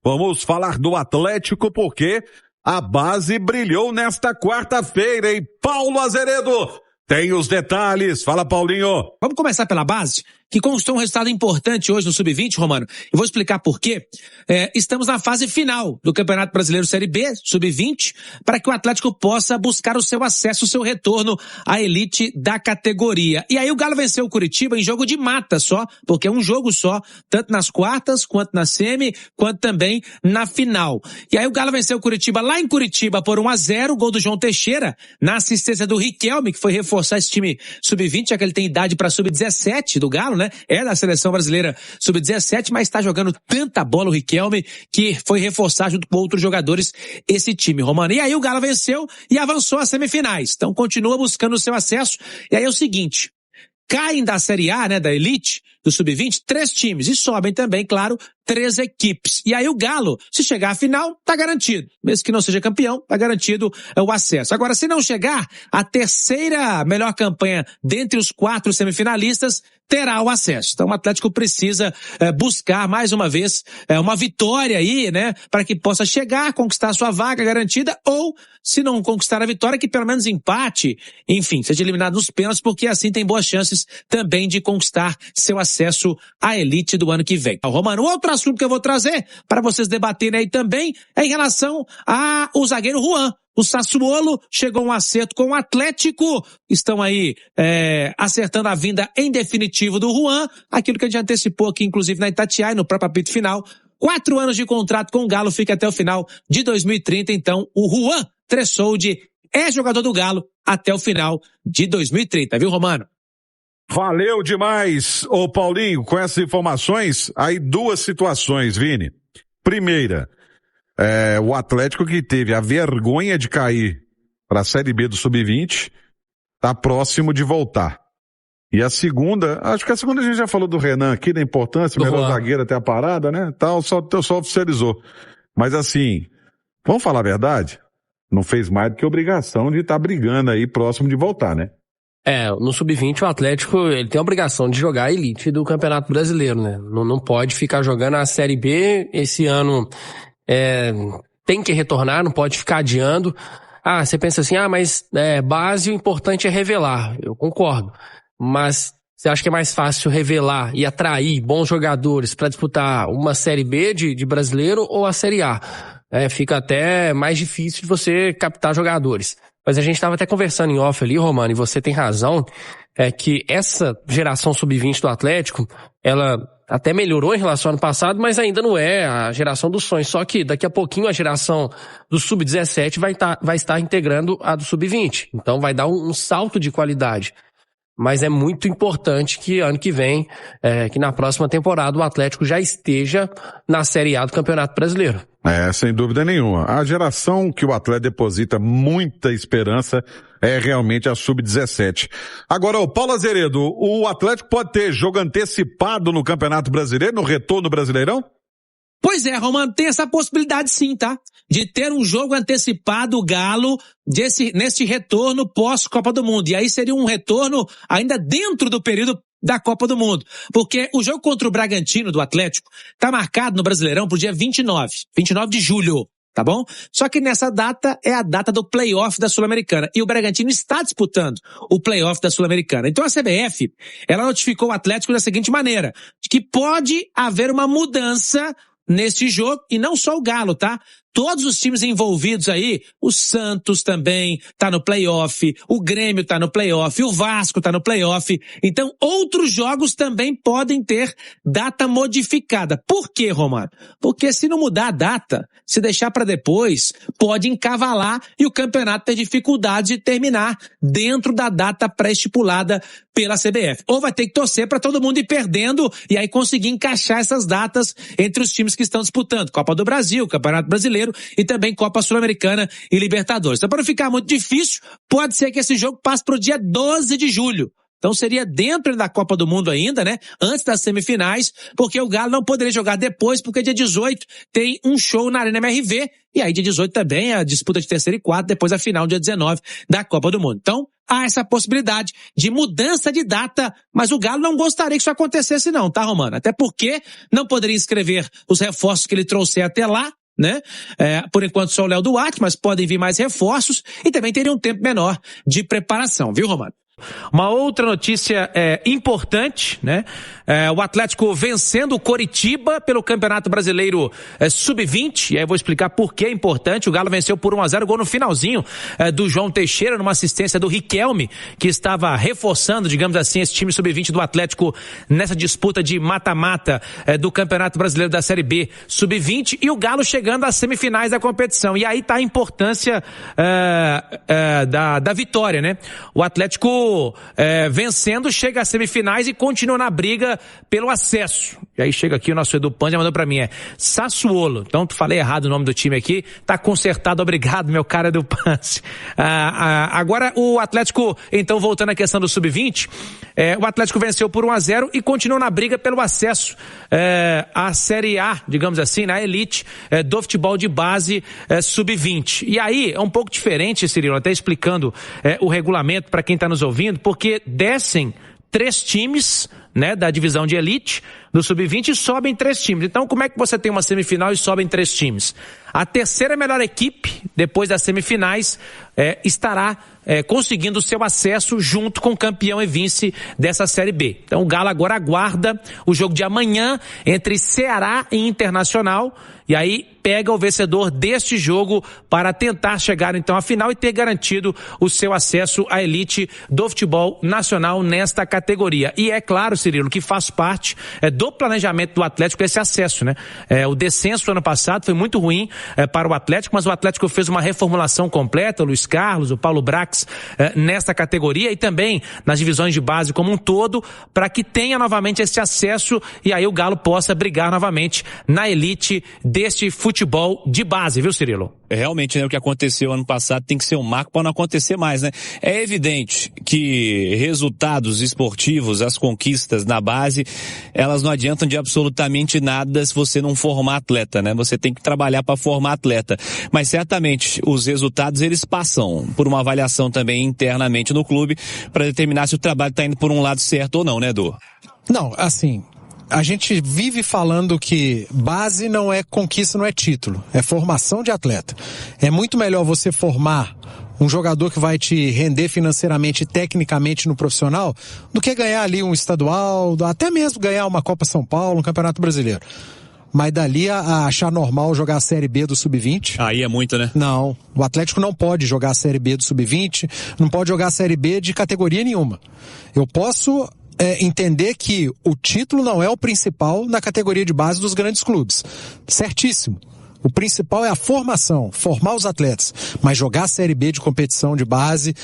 Vamos falar do Atlético porque a base brilhou nesta quarta-feira, hein? Paulo Azeredo tem os detalhes. Fala, Paulinho. Vamos começar pela base, que conquistou um resultado importante hoje no Sub-20, Romano. Eu vou explicar por quê. Estamos na fase final do Campeonato Brasileiro Série B, Sub-20, para que o Atlético possa buscar o seu acesso, o seu retorno à elite da categoria. E aí o Galo venceu o Curitiba em jogo de mata só, porque é um jogo só, tanto nas quartas, quanto na semi, quanto também na final. E aí o Galo venceu o Curitiba lá em Curitiba por 1-0, gol do João Teixeira, na assistência do Riquelme, que foi reforçar esse time Sub-20, já que ele tem idade para Sub-17 do Galo, né? É da seleção brasileira Sub-17, mas está jogando tanta bola o Riquelme que foi reforçar junto com outros jogadores esse time, Romano. E aí o Galo venceu e avançou às semifinais. Então continua buscando o seu acesso. E aí é o seguinte, caem da Série A, né, da Elite, do Sub-20, 3 times e sobem também, claro, 3 equipes. E aí o Galo, se chegar à final, tá garantido. Mesmo que não seja campeão, tá garantido o acesso. Agora, se não chegar, a terceira melhor campanha dentre os 4 semifinalistas terá o acesso. Então o Atlético precisa buscar mais uma vez uma vitória aí, né, para que possa chegar, conquistar sua vaga garantida, ou se não conquistar a vitória, que pelo menos empate, enfim, seja eliminado nos pênaltis, porque assim tem boas chances também de conquistar seu acesso à elite do ano que vem. Romano, outro assunto que eu vou trazer para vocês debaterem aí também é em relação ao zagueiro Juan. O Sassuolo chegou a um acerto com o Atlético, estão aí acertando a vinda em definitivo do Juan, aquilo que a gente antecipou aqui, inclusive na Itatiaia, no próprio apito final. 4 anos de contrato com o Galo, fica até o final de 2030, então o Juan Tressoldi é jogador do Galo até o final de 2030, viu, Romano? Valeu demais, ô Paulinho, com essas informações, aí 2 situações, Vini. Primeira, o Atlético, que teve a vergonha de cair para a Série B do Sub-20, tá próximo de voltar. E a segunda, acho que a segunda a gente já falou do Renan aqui, da importância, o melhor zagueiro até a parada, né? Tal, só oficializou. Mas assim, vamos falar a verdade? Não fez mais do que obrigação de estar brigando aí próximo de voltar, né? No Sub-20 o Atlético, ele tem a obrigação de jogar a elite do Campeonato Brasileiro, né? Não pode ficar jogando a Série B esse ano. Tem que retornar, não pode ficar adiando. Você pensa assim, mas base, o importante é revelar. Eu concordo. Mas você acha que é mais fácil revelar e atrair bons jogadores para disputar uma Série B de brasileiro ou a Série A? Fica até mais difícil de você captar jogadores. Mas a gente estava até conversando em off ali, Romano, e você tem razão, que essa geração Sub-20 do Atlético, ela até melhorou em relação ao ano passado, mas ainda não é a geração dos sonhos. Só que daqui a pouquinho a geração do Sub-17 vai estar integrando a do Sub-20. Então vai dar um salto de qualidade. Mas é muito importante que ano que vem, que na próxima temporada o Atlético já esteja na Série A do Campeonato Brasileiro. Sem dúvida nenhuma. A geração que o Atlético deposita muita esperança é realmente a Sub-17. Agora, o Paulo Azeredo, o Atlético pode ter jogo antecipado no Campeonato Brasileiro, no retorno do Brasileirão? Pois é, Romano, tem essa possibilidade sim, tá? De ter um jogo antecipado, o Galo, neste retorno pós-Copa do Mundo. E aí seria um retorno ainda dentro do período da Copa do Mundo. Porque o jogo contra o Bragantino do Atlético tá marcado no Brasileirão pro dia 29 de julho. Tá bom? Só que nessa data é a data do play-off da Sul-Americana. E o Bragantino está disputando o play-off da Sul-Americana. Então a CBF, ela notificou o Atlético da seguinte maneira, de que pode haver uma mudança neste jogo, e não só o Galo, tá? Todos os times envolvidos aí, o Santos também tá no play-off, o Grêmio tá no play-off, o Vasco tá no play-off. Então, outros jogos também podem ter data modificada. Por quê, Romano? Porque se não mudar a data, se deixar para depois, pode encavalar e o campeonato ter dificuldade de terminar dentro da data pré-estipulada pela CBF. Ou vai ter que torcer para todo mundo ir perdendo e aí conseguir encaixar essas datas entre os times que estão disputando Copa do Brasil, Campeonato Brasileiro e também Copa Sul-Americana e Libertadores. Então, para não ficar muito difícil, pode ser que esse jogo passe para o dia 12 de julho. Então seria dentro da Copa do Mundo ainda, né? Antes das semifinais, porque o Galo não poderia jogar depois, porque dia 18 tem um show na Arena MRV, e aí dia 18 também a disputa de terceiro e quarto, depois a final dia 19 da Copa do Mundo. Então, há essa possibilidade de mudança de data, mas o Galo não gostaria que isso acontecesse não, tá, Romano? Até porque não poderia inscrever os reforços que ele trouxer até lá, né? Por enquanto só o Léo Duarte, mas podem vir mais reforços e também teria um tempo menor de preparação, viu, Romano? Uma outra notícia importante, né? O Atlético vencendo o Coritiba pelo Campeonato Brasileiro Sub-20, e aí eu vou explicar por que é importante. O Galo venceu por 1-0, gol no finalzinho do João Teixeira, numa assistência do Riquelme, que estava reforçando, digamos assim, esse time Sub-20 do Atlético nessa disputa de mata-mata do Campeonato Brasileiro da Série B Sub-20, e o Galo chegando às semifinais da competição. E aí tá a importância da vitória, né? O Atlético vencendo, chega às semifinais e continua na briga pelo acesso. E aí chega aqui o nosso Edu Pan, já mandou pra mim, Sassuolo. Então, falei errado o nome do time aqui, tá consertado, obrigado, meu cara Edu Pan. Agora o Atlético, então voltando à questão do Sub-20, o Atlético venceu por 1-0 e continua na briga pelo acesso à Série A, digamos assim, na elite do futebol de base Sub-20. E aí é um pouco diferente, Cirilo, até explicando o regulamento para quem tá nos ouvindo, porque descem 3 times, né, da divisão de elite do Sub-20 e sobem 3 times. Então, como é que você tem uma semifinal e sobem 3 times? A terceira melhor equipe, depois das semifinais, estará conseguindo o seu acesso junto com o campeão e vice dessa Série B. Então, o Galo agora aguarda o jogo de amanhã entre Ceará e Internacional, e aí pega o vencedor deste jogo para tentar chegar então à final e ter garantido o seu acesso à elite do futebol nacional nesta categoria. E é claro, Cirilo, que faz parte do planejamento do Atlético esse acesso, né? O descenso ano passado foi muito ruim para o Atlético, mas o Atlético fez uma reformulação completa, o Luiz Carlos, o Paulo Brax, nesta categoria e também nas divisões de base como um todo, para que tenha novamente esse acesso e aí o Galo possa brigar novamente na elite deste futebol de base, viu, Cirilo? Realmente, né, o que aconteceu ano passado tem que ser um marco para não acontecer mais, né? É evidente que resultados esportivos, as conquistas na base, elas não adiantam de absolutamente nada se você não formar atleta, né? Você tem que trabalhar para formar atleta. Mas certamente os resultados, eles passam por uma avaliação também internamente no clube para determinar se o trabalho está indo por um lado certo ou não, né, Edu? Não, assim, a gente vive falando que base não é conquista, não é título, é formação de atleta. É muito melhor você formar um jogador que vai te render financeiramente e tecnicamente no profissional do que ganhar ali um estadual, até mesmo ganhar uma Copa São Paulo, um Campeonato Brasileiro. Mas dali a achar normal jogar a Série B do Sub-20... Aí é muito, né? Não, o Atlético não pode jogar a Série B do Sub-20, não pode jogar a Série B de categoria nenhuma. Eu posso entender que o título não é o principal na categoria de base dos grandes clubes. Certíssimo. O principal é a formação, formar os atletas. Mas jogar a Série B de competição de base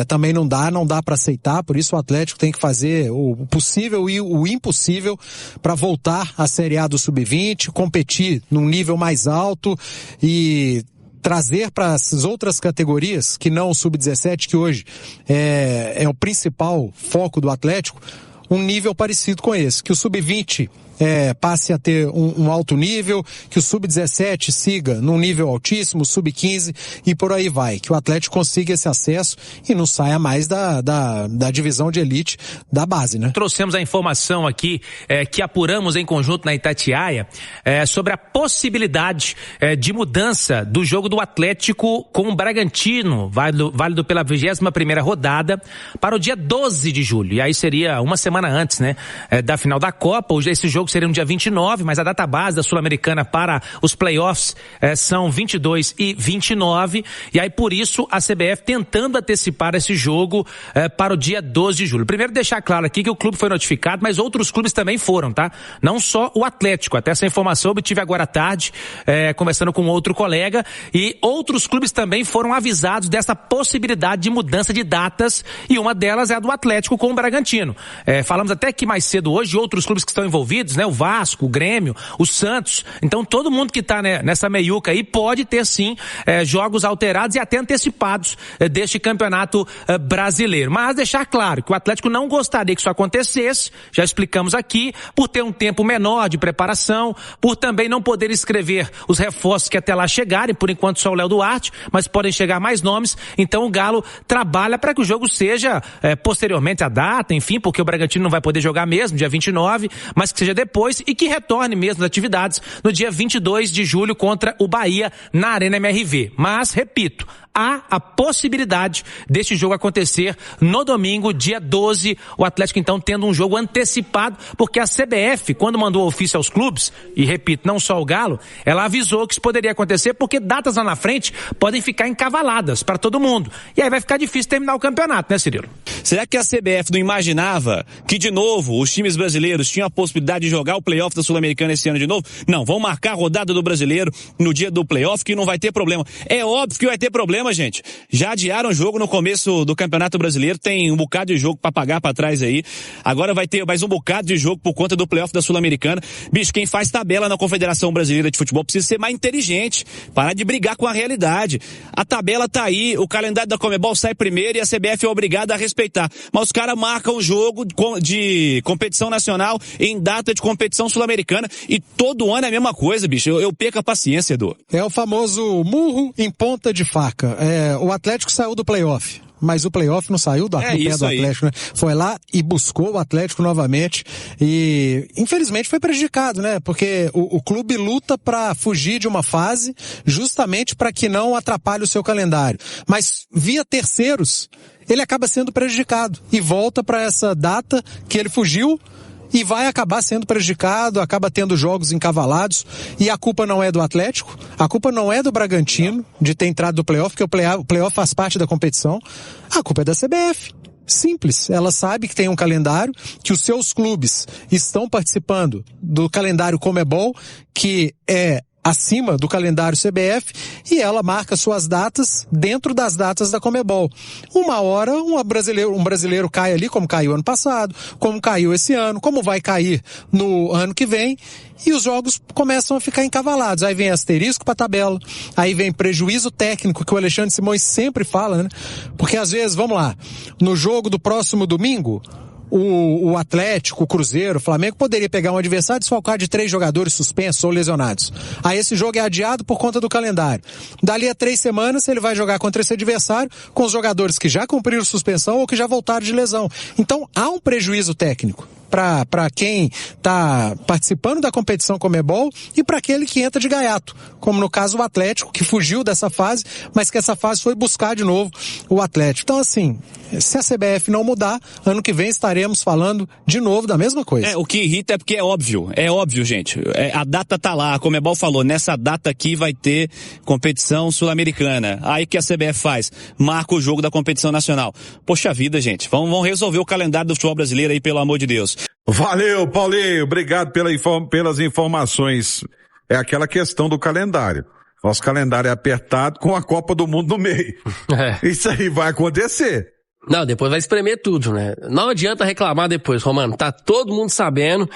também não dá para aceitar. Por isso o Atlético tem que fazer o possível e o impossível para voltar à Série A do Sub-20, competir num nível mais alto e trazer para as outras categorias, que não o Sub-17, que hoje é o principal foco do Atlético, um nível parecido com esse. Que o Sub-20 passe a ter um alto nível, que o Sub-17 siga num nível altíssimo, o Sub-15 e por aí vai. Que o Atlético consiga esse acesso e não saia mais da divisão de elite da base, né? Trouxemos a informação aqui que apuramos em conjunto na Itatiaia sobre a possibilidade de mudança do jogo do Atlético com o Bragantino, válido pela 21ª rodada, para o dia 12 de julho. E aí seria uma semana antes, né, da final da Copa. Hoje esse jogo seria no dia 29, mas a data base da Sul-Americana para os playoffs são 22 e 29, e aí por isso a CBF tentando antecipar esse jogo para o dia 12 de julho. Primeiro deixar claro aqui que o clube foi notificado, mas outros clubes também foram, tá? Não só o Atlético, até essa informação eu obtive agora à tarde, conversando com outro colega, e outros clubes também foram avisados dessa possibilidade de mudança de datas, e uma delas é a do Atlético com o Bragantino. Falamos até que mais cedo hoje, outros clubes que estão envolvidos, todos, né? O Vasco, o Grêmio, o Santos. Então todo mundo que tá, né, nessa meiuca aí pode ter sim jogos alterados e até antecipados deste campeonato brasileiro. Mas deixar claro que o Atlético não gostaria que isso acontecesse, já explicamos aqui, por ter um tempo menor de preparação, por também não poder escrever os reforços que até lá chegarem, por enquanto só o Léo Duarte, mas podem chegar mais nomes. Então o Galo trabalha para que o jogo seja posteriormente à data, enfim, porque o Bragantino não vai poder jogar mesmo, dia 29, mas que seja depois e que retorne mesmo as atividades no dia 22 de julho contra o Bahia na Arena MRV. Mas, repito, há a possibilidade deste jogo acontecer no domingo, dia 12, o Atlético então tendo um jogo antecipado, porque a CBF, quando mandou o ofício aos clubes, e repito, não só o Galo, ela avisou que isso poderia acontecer porque datas lá na frente podem ficar encavaladas para todo mundo. E aí vai ficar difícil terminar o campeonato, né, Cirilo? Será que a CBF não imaginava que, de novo, os times brasileiros tinham a possibilidade de jogar o playoff da Sul-Americana esse ano de novo? Não, vão marcar a rodada do brasileiro no dia do playoff, que não vai ter problema. É óbvio que vai ter problema, gente. Já adiaram o jogo no começo do Campeonato Brasileiro, tem um bocado de jogo pra pagar pra trás aí. Agora vai ter mais um bocado de jogo por conta do playoff da Sul-Americana. Bicho, quem faz tabela na Confederação Brasileira de Futebol precisa ser mais inteligente, parar de brigar com a realidade. A tabela tá aí, o calendário da Conmebol sai primeiro e a CBF é obrigada a respeitar. Mas os caras marcam o jogo de competição nacional em data de competição sul-americana e todo ano é a mesma coisa, bicho. Eu perco a paciência, Edu. É o famoso murro em ponta de faca. O Atlético saiu do playoff, mas o playoff não saiu do pé do Atlético, né? Foi lá e buscou o Atlético novamente e infelizmente foi prejudicado, né? Porque o clube luta para fugir de uma fase justamente para que não atrapalhe o seu calendário. Mas via terceiros, ele acaba sendo prejudicado e volta para essa data que ele fugiu e vai acabar sendo prejudicado, acaba tendo jogos encavalados, e a culpa não é do Atlético, a culpa não é do Bragantino de ter entrado no playoff, porque o playoff faz parte da competição, a culpa é da CBF. Simples, ela sabe que tem um calendário, que os seus clubes estão participando do calendário Conmebol, que é acima do calendário CBF, e ela marca suas datas dentro das datas da Conmebol. Uma hora um brasileiro cai ali, como caiu ano passado, como caiu esse ano, como vai cair no ano que vem, e os jogos começam a ficar encavalados. Aí vem asterisco pra tabela, aí vem prejuízo técnico, que o Alexandre Simões sempre fala, né? Porque às vezes, vamos lá, no jogo do próximo domingo, o Atlético, o Cruzeiro, o Flamengo poderia pegar um adversário e desfalcar de 3 jogadores suspensos ou lesionados. Aí esse jogo é adiado por conta do calendário. Dali a 3 semanas ele vai jogar contra esse adversário com os jogadores que já cumpriram suspensão ou que já voltaram de lesão. Então há um prejuízo técnico para quem está participando da competição Conmebol e para aquele que entra de gaiato, como no caso o Atlético, que fugiu dessa fase, mas que essa fase foi buscar de novo o Atlético. Então assim, se a CBF não mudar, ano que vem estaremos falando de novo da mesma coisa. O que irrita é porque é óbvio, gente. A data tá lá, a Conmebol falou, nessa data aqui vai ter competição sul-americana. Aí o que a CBF faz? Marca o jogo da competição nacional. Poxa vida, gente, vamos resolver o calendário do futebol brasileiro aí, pelo amor de Deus. Valeu, Paulinho, obrigado pelas informações. É aquela questão do calendário. Nosso calendário é apertado com a Copa do Mundo no meio. Isso aí vai acontecer. Não, depois vai espremer tudo, né? Não adianta reclamar depois, Romano. Tá todo mundo sabendo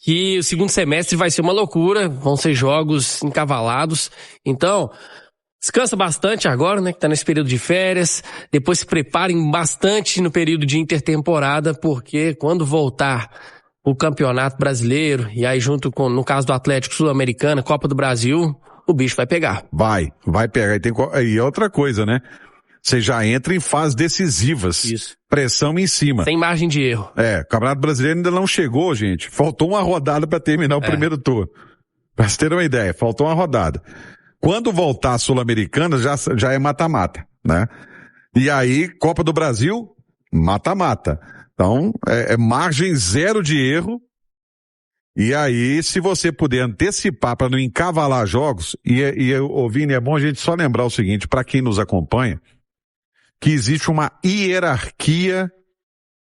que o segundo semestre vai ser uma loucura, vão ser jogos encavalados. Então, descansa bastante agora, né? Que tá nesse período de férias. Depois se preparem bastante no período de intertemporada, porque quando voltar o Campeonato Brasileiro, e aí junto com, no caso do Atlético Sul-Americana, Copa do Brasil, o bicho vai pegar. Vai pegar. E outra coisa, né? Você já entra em fases decisivas. Isso. Pressão em cima. Sem margem de erro. O Campeonato Brasileiro ainda não chegou, gente. Faltou uma rodada para terminar o primeiro turno. Pra vocês terem uma ideia, faltou uma rodada. Quando voltar a Sul-Americana, já é mata-mata, né? E aí, Copa do Brasil, mata-mata. Então, é margem zero de erro. E aí, se você puder antecipar para não encavalar jogos, Vini, é bom a gente só lembrar o seguinte, para quem nos acompanha, que existe uma hierarquia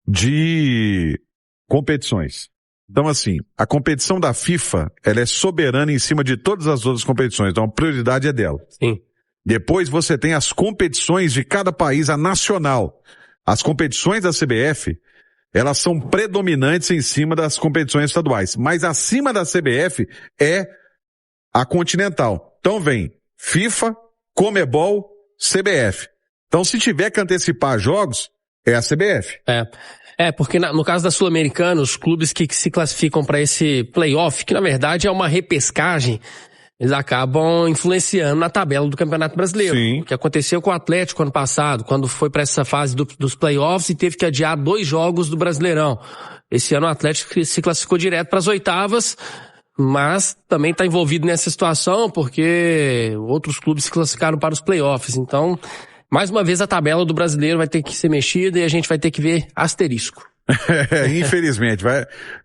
de competições. Então, assim, a competição da FIFA, ela é soberana em cima de todas as outras competições, então a prioridade é dela. Sim. Depois você tem as competições de cada país, a nacional. As competições da CBF elas são predominantes em cima das competições estaduais. Mas acima da CBF é a Continental. Então vem FIFA, Conmebol, CBF. Então se tiver que antecipar jogos, é a CBF. Porque no caso da Sul-Americana, os clubes que se classificam para esse playoff, que na verdade é uma repescagem, eles acabam influenciando na tabela do Campeonato Brasileiro. Sim. O que aconteceu com o Atlético ano passado, quando foi para essa fase dos playoffs e teve que adiar 2 jogos do Brasileirão. Esse ano o Atlético se classificou direto para as oitavas, mas também está envolvido nessa situação porque outros clubes se classificaram para os playoffs. Então, mais uma vez a tabela do Brasileiro vai ter que ser mexida e a gente vai ter que ver asterisco. Infelizmente.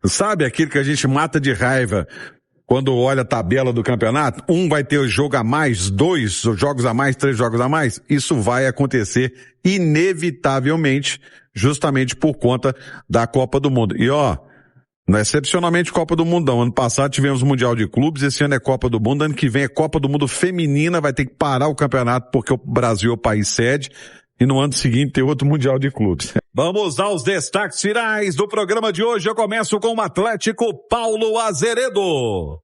Sabe aquilo que a gente mata de raiva quando olha a tabela do campeonato? Um vai ter o jogo a mais, 2 jogos a mais, 3 jogos a mais. Isso vai acontecer inevitavelmente, justamente por conta da Copa do Mundo. E não é excepcionalmente Copa do Mundo, não. Ano passado tivemos Mundial de Clubes, esse ano é Copa do Mundo, ano que vem é Copa do Mundo Feminina, vai ter que parar o campeonato porque o Brasil é o país sede, e no ano seguinte tem outro Mundial de Clubes. Vamos aos destaques finais do programa de hoje. Eu começo com o Atlético Paulo Azeredo.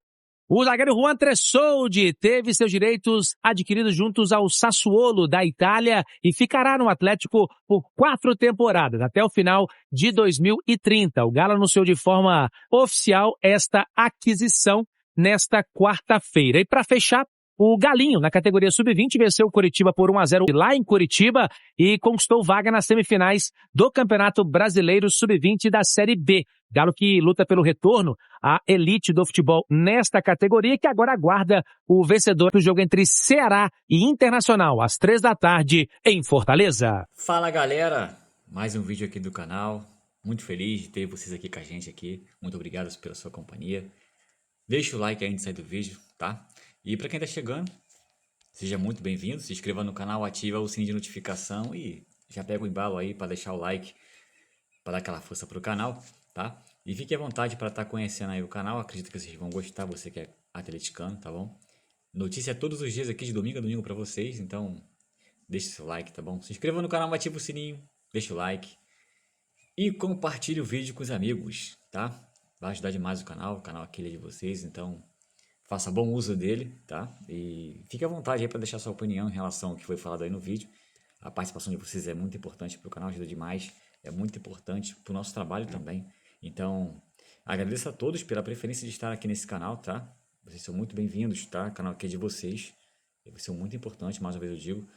O zagueiro Juan Tressoldi teve seus direitos adquiridos juntos ao Sassuolo da Itália e ficará no Atlético por 4 temporadas, até o final de 2030. O Galo anunciou de forma oficial esta aquisição nesta quarta-feira. E para fechar, o Galinho, na categoria Sub-20, venceu o Coritiba por 1-0 lá em Curitiba e conquistou vaga nas semifinais do Campeonato Brasileiro Sub-20 da Série B. Galo que luta pelo retorno à elite do futebol nesta categoria, que agora aguarda o vencedor do jogo entre Ceará e Internacional, às 15h em Fortaleza. Fala, galera! Mais um vídeo aqui do canal. Muito feliz de ter vocês aqui com a gente aqui. Muito obrigado pela sua companhia. Deixa o like aí antes de sair do vídeo, tá? E para quem tá chegando, seja muito bem-vindo. Se inscreva no canal, ativa o sininho de notificação e já pega o embalo aí para deixar o like, para dar aquela força pro canal, tá? E fique à vontade para estar conhecendo aí o canal. Acredito que vocês vão gostar, você que é atleticano, tá bom? Notícia todos os dias aqui de domingo a domingo para vocês, então deixe seu like, tá bom? Se inscreva no canal, ativa o sininho, deixa o like e compartilhe o vídeo com os amigos, tá? Vai ajudar demais o canal aquele é de vocês, então faça bom uso dele, tá? E fique à vontade aí para deixar sua opinião em relação ao que foi falado aí no vídeo. A participação de vocês é muito importante para o canal, ajuda demais, é muito importante para o nosso trabalho também. Então, agradeço a todos pela preferência de estar aqui nesse canal, tá? Vocês são muito bem-vindos, tá? O canal aqui é de vocês. Vocês são muito importantes, mais uma vez eu digo.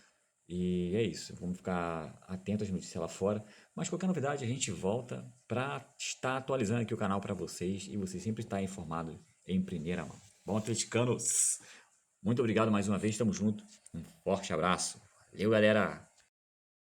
E é isso, vamos ficar atentos às notícias lá fora. Mas qualquer novidade a gente volta para estar atualizando aqui o canal para vocês e vocês sempre estar informados em primeira mão. Bom, atleticanos, muito obrigado mais uma vez, tamo junto. Um forte abraço. Valeu, galera!